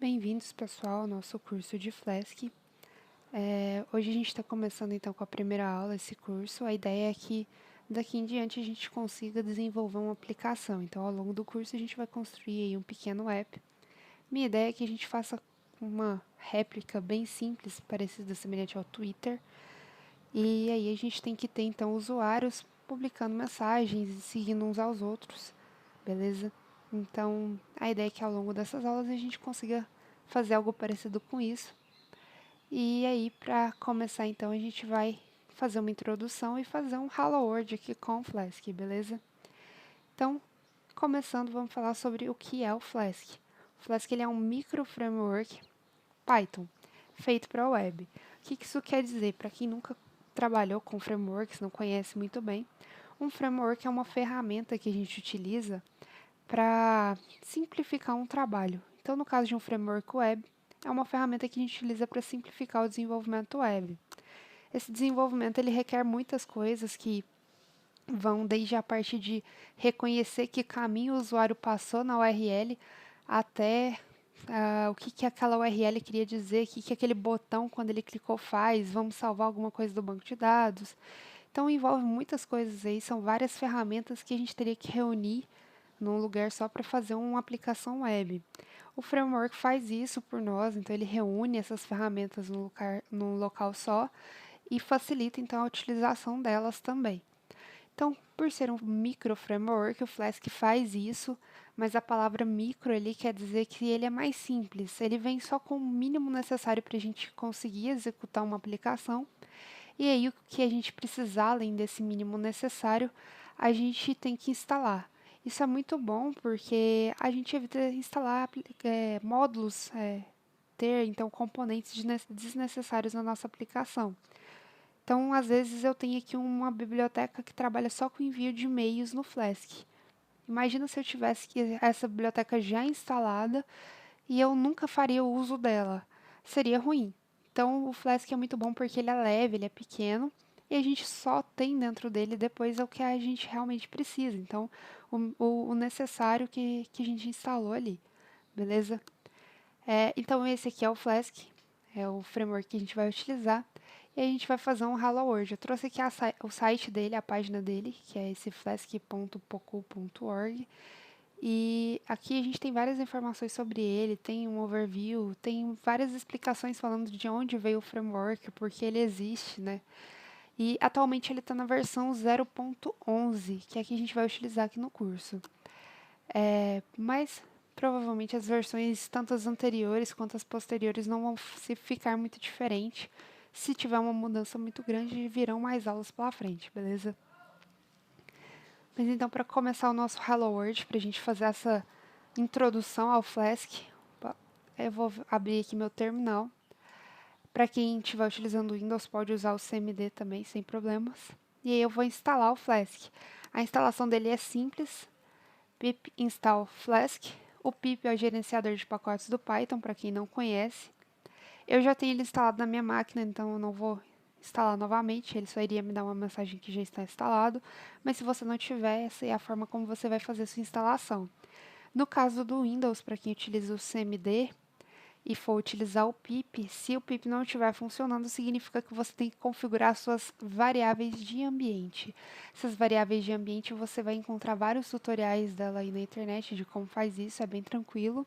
Bem-vindos, pessoal, ao nosso curso de Flask. Hoje a gente está começando então com a primeira aula desse curso. A ideia é que daqui em diante a gente consiga desenvolver uma aplicação. Então, ao longo do curso a gente vai construir aí um pequeno app. Minha ideia é que a gente faça uma réplica bem simples, parecida, semelhante ao Twitter. E aí a gente tem que ter então usuários publicando mensagens e seguindo uns aos outros, beleza? Então, a ideia é que ao longo dessas aulas a gente consiga fazer algo parecido com isso. E aí, para começar, então, a gente vai fazer uma introdução e fazer um Hello World aqui com o Flask, beleza? Então, começando, vamos falar sobre o que é o Flask. O Flask ele é um micro framework Python feito para a web. O que isso quer dizer? Para quem nunca trabalhou com frameworks, não conhece muito bem, um framework é uma ferramenta que a gente utiliza para simplificar um trabalho. Então, no caso de um framework web, é uma ferramenta que a gente utiliza para simplificar o desenvolvimento web. Esse desenvolvimento ele requer muitas coisas que vão desde a parte de reconhecer que caminho o usuário passou na URL até o que aquela URL queria dizer, o que aquele botão, quando ele clicou, faz, vamos salvar alguma coisa do banco de dados. Então, envolve muitas coisas aí, são várias ferramentas que a gente teria que reunir num lugar só para fazer uma aplicação web. O framework faz isso por nós, então ele reúne essas ferramentas num local só e facilita então a utilização delas também. Então, por ser um micro framework, o Flask faz isso, mas a palavra micro ali quer dizer que ele é mais simples. Ele vem só com o mínimo necessário para a gente conseguir executar uma aplicação. E aí, o que a gente precisar, além desse mínimo necessário, a gente tem que instalar. Isso é muito bom porque a gente evita instalar módulos, ter então componentes desnecessários na nossa aplicação. Então, às vezes, eu tenho aqui uma biblioteca que trabalha só com envio de e-mails no Flask. Imagina se eu tivesse essa biblioteca já instalada e eu nunca faria o uso dela. Seria ruim. Então, o Flask é muito bom porque ele é leve, ele é pequeno e a gente só tem dentro dele depois o que a gente realmente precisa. Então, o necessário que a gente instalou ali, beleza? Então, esse aqui é o Flask, é o framework que a gente vai utilizar. E a gente vai fazer um Hello World. Eu trouxe aqui o site dele, a página dele, que é esse flask.poku.org. E aqui a gente tem várias informações sobre ele, tem um overview, tem várias explicações falando de onde veio o framework, por que ele existe, né? E atualmente ele está na versão 0.11, que é a que a gente vai utilizar aqui no curso. Mas provavelmente as versões, tanto as anteriores quanto as posteriores, não vão se ficar muito diferente. Se tiver uma mudança muito grande, virão mais aulas pela frente, beleza? Mas então, para começar o nosso Hello World, para a gente fazer essa introdução ao Flask, eu vou abrir aqui meu terminal. Para quem estiver utilizando o Windows, pode usar o CMD também, sem problemas. E aí eu vou instalar o Flask. A instalação dele é simples, pip install Flask. O pip é o gerenciador de pacotes do Python, para quem não conhece. Eu já tenho ele instalado na minha máquina, então eu não vou instalar novamente, ele só iria me dar uma mensagem que já está instalado, mas se você não tiver, essa é a forma como você vai fazer sua instalação. No caso do Windows, para quem utiliza o CMD e for utilizar o pip, se o pip não estiver funcionando, significa que você tem que configurar suas variáveis de ambiente. Essas variáveis de ambiente você vai encontrar vários tutoriais dela aí na internet de como faz isso, é bem tranquilo.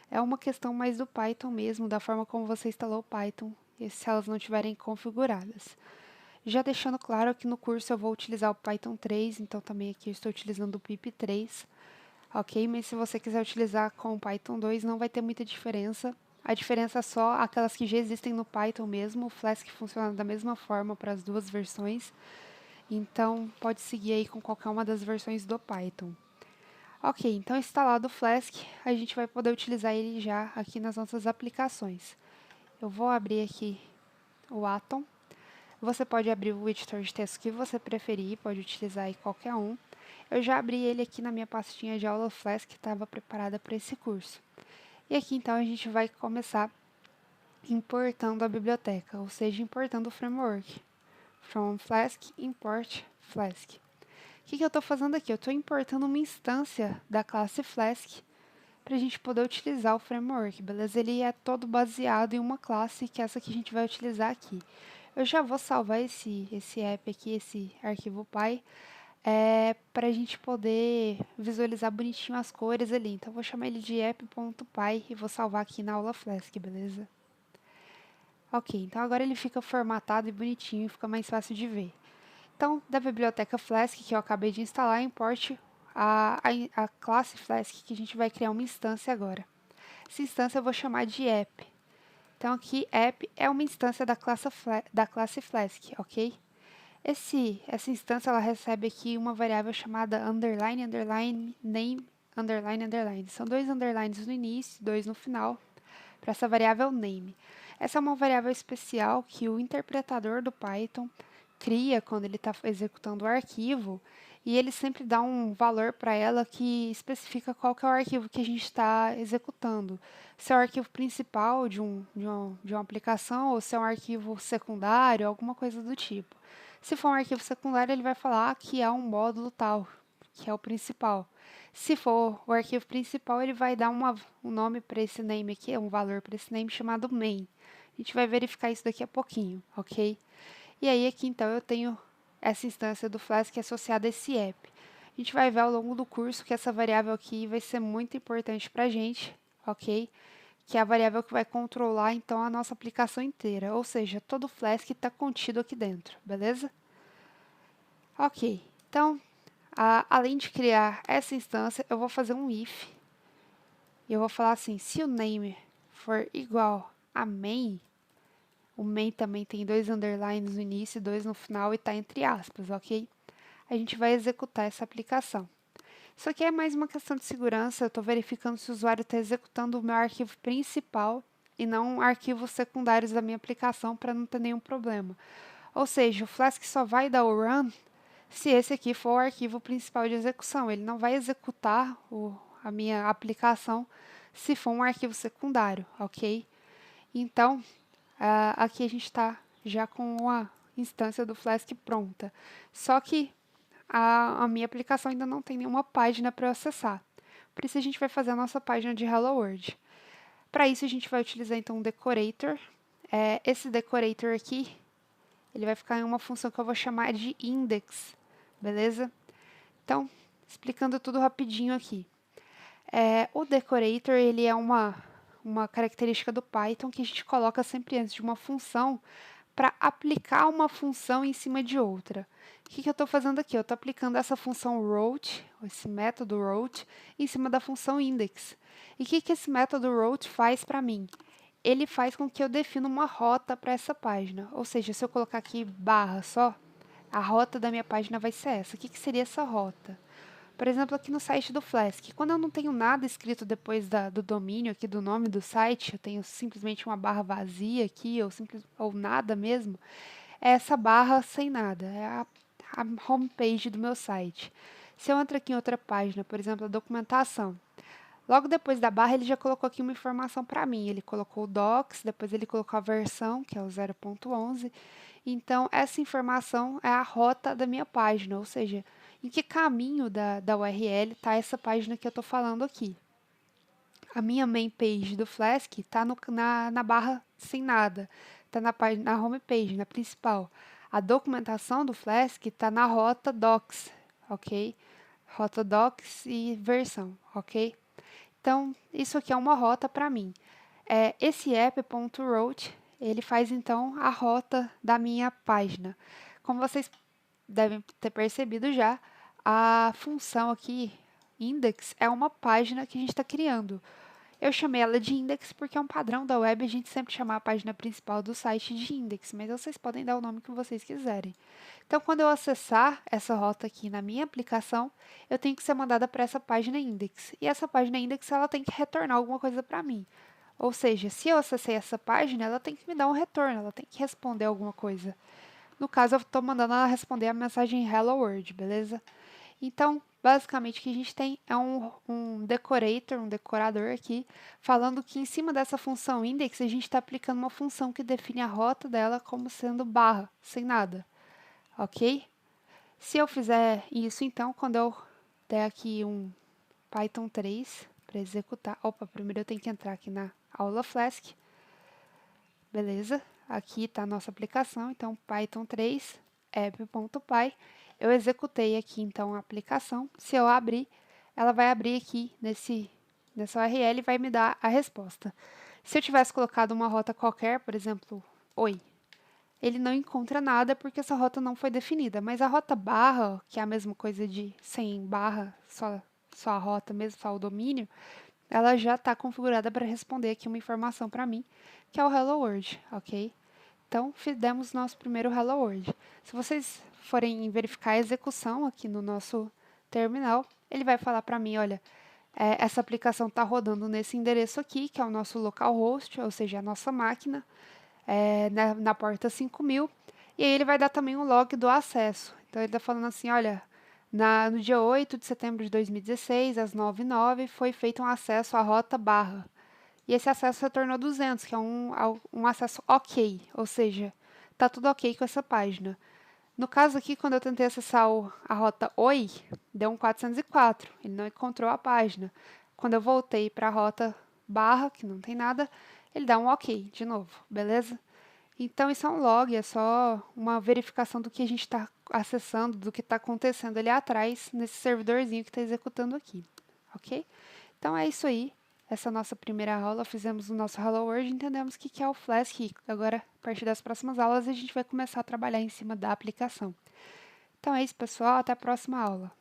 É uma questão mais do Python mesmo, da forma como você instalou o Python, e se elas não estiverem configuradas. Já deixando claro que no curso eu vou utilizar o Python 3, então também aqui eu estou utilizando o pip 3, ok? Mas se você quiser utilizar com o Python 2, não vai ter muita diferença. A diferença é só aquelas que já existem no Python mesmo, o Flask funciona da mesma forma para as duas versões, então pode seguir aí com qualquer uma das versões do Python. Ok, então instalado o Flask, a gente vai poder utilizar ele já aqui nas nossas aplicações. Eu vou abrir aqui o Atom. Você pode abrir o editor de texto que você preferir, pode utilizar aí qualquer um. Eu já abri ele aqui na minha pastinha de aula Flask que estava preparada para esse curso. E aqui então a gente vai começar importando a biblioteca, ou seja, importando o framework. From Flask, import Flask. O que eu estou fazendo aqui? Eu estou importando uma instância da classe Flask para a gente poder utilizar o framework, beleza? Ele é todo baseado em uma classe, que é essa que a gente vai utilizar aqui. Eu já vou salvar esse app aqui, esse arquivo Py, para a gente poder visualizar bonitinho as cores ali. Então, eu vou chamar ele de app.py e vou salvar aqui na aula Flask, beleza? Ok, então agora ele fica formatado e bonitinho, fica mais fácil de ver. Então, da biblioteca Flask, que eu acabei de instalar, importe a classe Flask, que a gente vai criar uma instância agora. Essa instância eu vou chamar de app. Então, aqui, app é uma instância da classe Flask, ok? Essa instância ela recebe aqui uma variável chamada underline, underline, name, underline, underline. São 2 underlines no início, 2 no final, para essa variável name. Essa é uma variável especial que o interpretador do Python cria quando ele está executando o arquivo, e ele sempre dá um valor para ela que especifica qual que é o arquivo que a gente está executando. Se é o arquivo principal de uma aplicação ou se é um arquivo secundário, alguma coisa do tipo. Se for um arquivo secundário, ele vai falar que é um módulo tal, que é o principal. Se for o arquivo principal, ele vai dar um nome para esse name aqui, um valor para esse name chamado main. A gente vai verificar isso daqui a pouquinho, ok? E aí aqui então eu tenho essa instância do Flask associada a esse app. A gente vai ver ao longo do curso que essa variável aqui vai ser muito importante para a gente, ok? Que é a variável que vai controlar então a nossa aplicação inteira, ou seja, todo o Flask está contido aqui dentro, beleza? Ok, então, além de criar essa instância, eu vou fazer um if, e eu vou falar assim, se o name for igual a main, o main também tem 2 underlines no início e 2 no final e está entre aspas, ok? A gente vai executar essa aplicação. Isso aqui é mais uma questão de segurança, eu estou verificando se o usuário está executando o meu arquivo principal e não arquivos secundários da minha aplicação para não ter nenhum problema. Ou seja, o Flask só vai dar o run se esse aqui for o arquivo principal de execução. Ele não vai executar a minha aplicação se for um arquivo secundário, ok? Então, aqui a gente está já com uma instância do Flask pronta. Só que a minha aplicação ainda não tem nenhuma página para eu acessar. Por isso a gente vai fazer a nossa página de Hello World. Para isso a gente vai utilizar então um decorator. Esse decorator aqui, ele vai ficar em uma função que eu vou chamar de index, beleza? Então, explicando tudo rapidinho aqui. O decorator, ele é uma característica do Python que a gente coloca sempre antes de uma função para aplicar uma função em cima de outra. O que eu estou fazendo aqui? Eu estou aplicando essa função route, esse método route, em cima da função index. E o que esse método route faz para mim? Ele faz com que eu defina uma rota para essa página. Ou seja, se eu colocar aqui barra só, a rota da minha página vai ser essa. O que seria essa rota? Por exemplo, aqui no site do Flask, quando eu não tenho nada escrito depois do domínio aqui, do nome do site, eu tenho simplesmente uma barra vazia aqui, ou nada mesmo, é essa barra sem nada, é a homepage do meu site. Se eu entro aqui em outra página, por exemplo, a documentação, logo depois da barra ele já colocou aqui uma informação para mim, ele colocou o docs, depois ele colocou a versão, que é o 0.11, então essa informação é a rota da minha página, ou seja, em que caminho da URL está essa página que eu estou falando aqui. A minha main page do Flask está na barra sem nada, está na home page, na principal. A documentação do Flask está na rota docs, ok? Rota docs e versão, ok? Então, isso aqui é uma rota para mim. Esse app.route, ele faz então a rota da minha página. Como vocês devem ter percebido já, a função aqui, index, é uma página que a gente está criando. Eu chamei ela de index porque é um padrão da web a gente sempre chamar a página principal do site de index, mas vocês podem dar o nome que vocês quiserem. Então, quando eu acessar essa rota aqui na minha aplicação, eu tenho que ser mandada para essa página index. E essa página index ela tem que retornar alguma coisa para mim. Ou seja, se eu acessei essa página, ela tem que me dar um retorno, ela tem que responder alguma coisa. No caso, eu estou mandando ela responder a mensagem Hello World, beleza? Então, basicamente, o que a gente tem é um decorator, um decorador aqui, falando que em cima dessa função index, a gente está aplicando uma função que define a rota dela como sendo barra, sem nada, ok? Se eu fizer isso, então, quando eu der aqui um Python 3, para executar. Opa, primeiro eu tenho que entrar aqui na aula Flask. Beleza? Aqui está a nossa aplicação, então Python 3, app.py. Eu executei aqui então a aplicação. Se eu abrir, ela vai abrir aqui nessa URL e vai me dar a resposta. Se eu tivesse colocado uma rota qualquer, por exemplo, oi, ele não encontra nada porque essa rota não foi definida. Mas a rota barra, que é a mesma coisa de sem barra, só a rota mesmo, só o domínio, ela já está configurada para responder aqui uma informação para mim, que é o Hello World, ok? Então, fizemos nosso primeiro Hello World. Se vocês forem verificar a execução aqui no nosso terminal, ele vai falar para mim, olha, essa aplicação está rodando nesse endereço aqui, que é o nosso localhost, ou seja, a nossa máquina, na porta 5000, e aí ele vai dar também um log do acesso. Então, ele está falando assim, olha, no dia 8 de setembro de 2016, às 9h09, foi feito um acesso à rota barra. E esse acesso retornou 200, que é um acesso ok, ou seja, está tudo ok com essa página. No caso aqui, quando eu tentei acessar a rota oi, deu um 404, ele não encontrou a página. Quando eu voltei para a rota barra, que não tem nada, ele dá um ok de novo, beleza? Então, isso é um log, é só uma verificação do que a gente está acessando, do que está acontecendo ali atrás, nesse servidorzinho que está executando aqui, ok? Então, é isso aí. Essa é a nossa primeira aula, fizemos o nosso Hello World, entendemos o que é o Flask. Agora, a partir das próximas aulas, a gente vai começar a trabalhar em cima da aplicação. Então é isso, pessoal. Até a próxima aula.